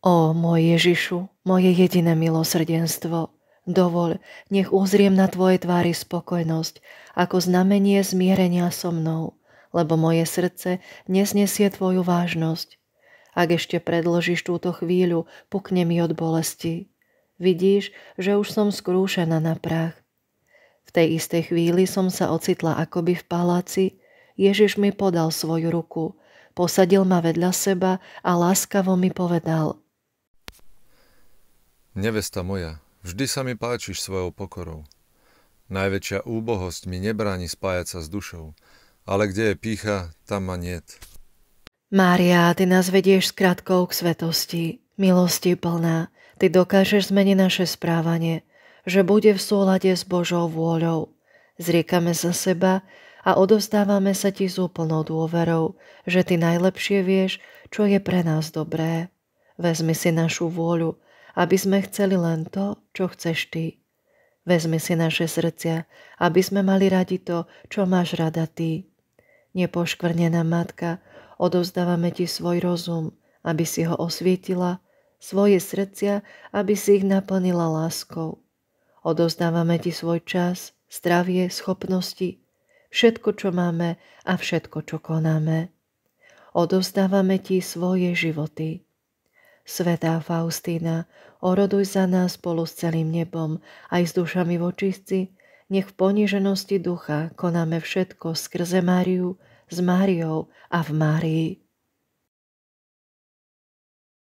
Ó môj Ježišu, moje jediné milosrdenstvo, dovoľ, nech uzriem na Tvojej tvári spokojnosť, ako znamenie zmierenia so mnou, lebo moje srdce nesnesie Tvoju vážnosť. Ak ešte predložíš túto chvíľu, pukne mi od bolesti. Vidíš, že už som skrúšená na prach. V tej istej chvíli som sa ocitla akoby v paláci. Ježiš mi podal svoju ruku, posadil ma vedľa seba a láskavo mi povedal: Nevesta moja, vždy sa mi páčiš svojou pokorou. Najväčšia úbohosť mi nebráni spájať sa s dušou, ale kde je pýcha, tam ma niet. Mária, ty nás vedieš skratkou k svetosti, milosti plná. Ty dokážeš zmeniť naše správanie, že bude v súlade s Božou vôľou. Zriekame za seba a odovzdávame sa ti s úplnou dôverou, že ty najlepšie vieš, čo je pre nás dobré. Vezmi si našu vôľu, aby sme chceli len to, čo chceš ty. Vezmi si naše srdcia, aby sme mali radi to, čo máš rada ty. Nepoškvrnená matka, odovzdávame ti svoj rozum, aby si ho osvietila, svoje srdcia, aby si ich naplnila láskou. Odovzdávame ti svoj čas, zdravie, schopnosti, všetko, čo máme a všetko, čo konáme. Odovzdávame ti svoje životy. Svätá Faustína, oroduj za nás spolu s celým nebom, aj s dušami v očistci, nech v poníženosti ducha konáme všetko skrze Máriu, s Máriou a v Márii.